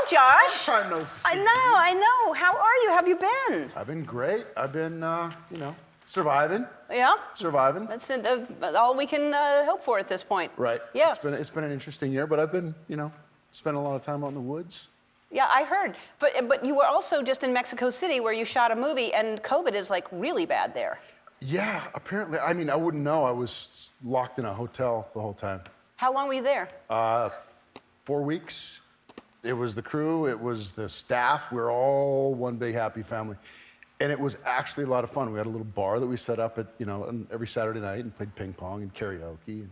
Josh. Long time no see. I know. How are you? How have you been? I've been great. I've been, surviving. Yeah? Surviving. That's all we can hope for at this point. Right. Yeah. It's been an interesting year, but I've been, spending a lot of time out in the woods. Yeah, I heard. But you were also just in Mexico City where you shot a movie, and COVID is like really bad there. Yeah, apparently. I mean, I wouldn't know. I was locked in a hotel the whole time. How long were you there? 4 weeks. It was the crew, it was the staff. We were all one big happy family. And it was actually a lot of fun. We had a little bar that we set up at, every Saturday night and played ping pong and karaoke.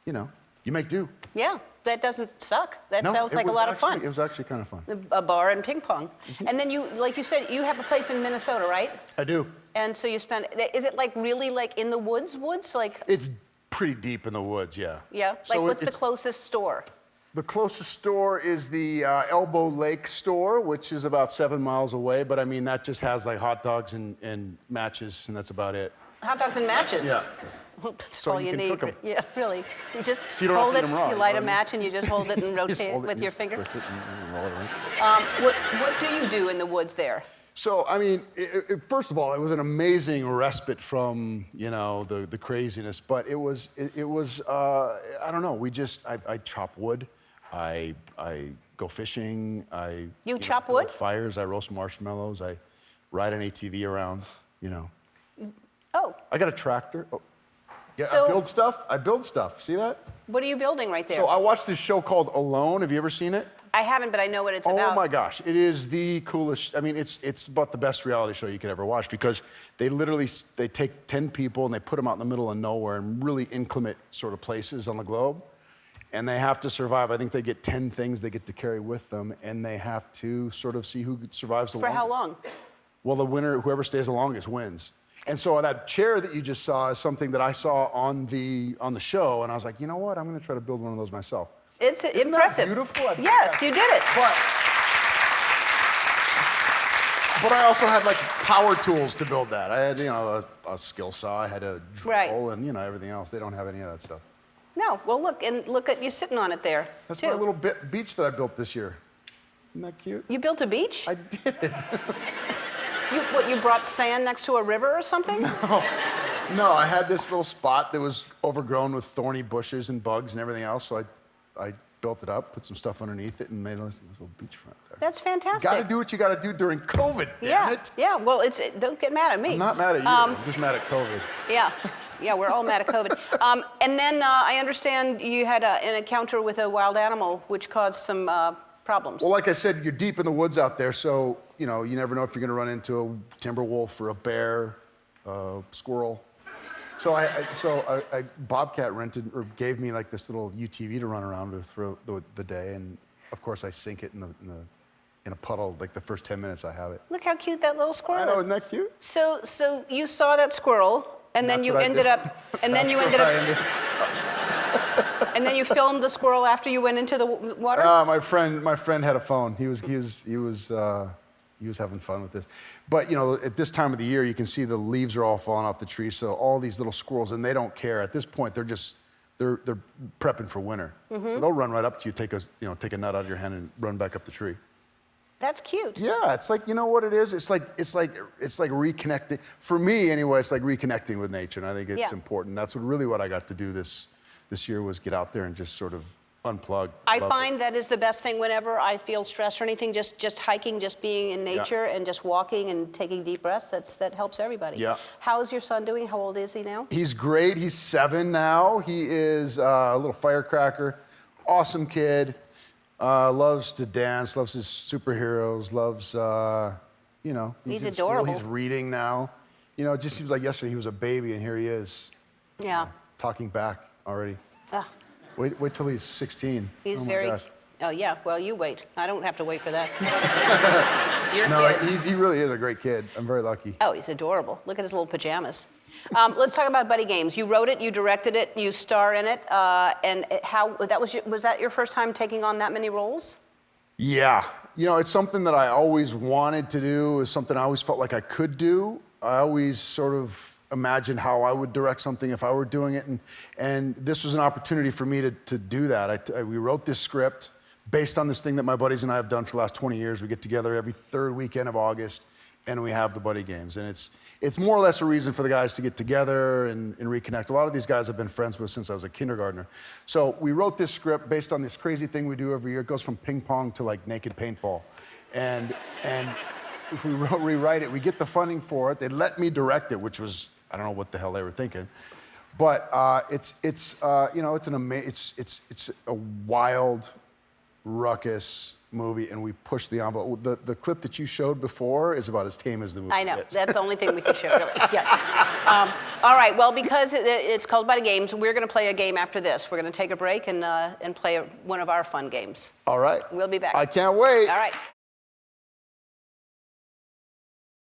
And, you make do. Yeah, that doesn't suck. That No, sounds like a lot of fun. It was actually kind of fun. A bar and ping pong. And then you, like you said, you have a place in Minnesota, right? I do. And so you spend, is it like really like in the woods? Like? It's pretty deep in the woods, yeah. Yeah? So Like what's the closest store? The closest store is the Elbow Lake store, which is about 7 miles away. But I mean, that just has like hot dogs and matches, and that's about it. Hot dogs and matches? Yeah. That's So all you you can need. cook 'em. Yeah, really. You just So you don't have hold to it, eat 'em raw, you you light know a what I mean? match, and you just hold it and Just rotate hold it it, with you your just finger. twist it and roll it around. What do you do in the woods there? So, I mean, first of all, it was an amazing respite from, the craziness. But it was I don't know, I chop wood. I go fishing. You chop build wood? Fires. I roast marshmallows. I ride an ATV around, Oh, I got a tractor. Oh. Yeah, So- I build stuff. See that? what are you building right there? So I watched this show called Alone. Have you ever seen it? I haven't, but I know what it's about. Oh my gosh, it is the coolest. I mean, it's about the best reality show you could ever watch because they take 10 people and they put them out in the middle of nowhere in really inclement sort of places on the globe, and they have to survive. I think they get 10 things they get to carry with them, and they have to sort of see who survives the For longest. how long? Well, the winner, whoever stays the longest, wins. And so that chair that you just saw is something that I saw on the show, and I was like, you know what? I'm going to try to build one of those myself. It's Isn't impressive. that beautiful? Yes, you did it. But I also had like power tools to build that. I had, a skill saw, I had a drill, Right. and everything else. They don't have any of that stuff. No, well look at you sitting on it there. That's too. my little beach that I built this year. Isn't that cute? You built a beach? I did. You brought sand next to a river or something? No, I had this little spot that was overgrown with thorny bushes and bugs and everything else. So I built it up, put some stuff underneath it, and made a little beachfront there. That's fantastic. Got to do what you got to do during COVID, damn it. Yeah, well, don't get mad at me. I'm not mad at you. I'm just mad at COVID. Yeah, we're all mad at COVID. And then I understand you had an encounter with a wild animal which caused some problems. Well, like I said, you're deep in the woods out there, so you never know if you're going to run into a timber wolf or a bear, squirrel. So I Bobcat rented or gave me like this little UTV to run around with throughout the day, and of course I sink it in a puddle like the first 10 minutes I have it. Look how cute that little squirrel I know, is. isn't that cute? So you saw that squirrel, and then That's you what I ended did. up, and then you ended up, and then you filmed the squirrel after you went into the water. My friend had a phone. He was having fun with this. But at this time of the year, you can see the leaves are all falling off the tree. So all these little squirrels, and they don't care. At this point, they're prepping for winter. Mm-hmm. So they'll run right up to you, take a nut out of your hand, and run back up the tree. That's cute. Yeah, it's like, you know what it is? It's like reconnecting. For me, anyway, it's like reconnecting with nature, and I think it's important. That's what I got to do this year was get out there and just sort of unplug. I find that is the best thing whenever I feel stressed or anything, just hiking, just being in nature and just walking and taking deep breaths, that helps everybody. Yeah. How's your son doing? How old is he now? He's great. He's 7 now. He is a little firecracker, awesome kid, loves to dance, loves his superheroes, loves, He's in adorable. School. He's reading now. It just seems like yesterday he was a baby, and here he is. Yeah. Talking back already. Ah, Wait till he's 16. he's Oh my very. gosh. Oh yeah. Well, you wait. I don't have to wait for that. It's your No, kid. he really is a great kid. I'm very lucky. Oh, he's adorable. Look at his little pajamas. Let's talk about Buddy Games. You wrote it, you directed it, you star in it, and was that your first time taking on that many roles? Yeah. It's something that I always wanted to do. It's something I always felt like I could do. I always sort of imagined how I would direct something if I were doing it, and this was an opportunity for me to do that. We wrote this script. based on this thing that my buddies and I have done for the last 20 years. We get together every third weekend of August, and we have the buddy games. And it's more or less a reason for the guys to get together and reconnect. A lot of these guys I've been friends with since I was a kindergartner. So we wrote this script based on this crazy thing we do every year. It goes from ping pong to like naked paintball. And if we rewrite it, we get the funding for it. They let me direct it, which was, I don't know what the hell they were thinking. But it's a wild, ruckus movie, and we push the envelope. The clip that you showed before is about as tame as the movie I know. is. That's the only thing we can show, really. Yeah. All right. Well, because it's called Buddy Games, we're going to play a game after this. We're going to take a break and play one of our fun games. All right. We'll be back. I can't wait. All right.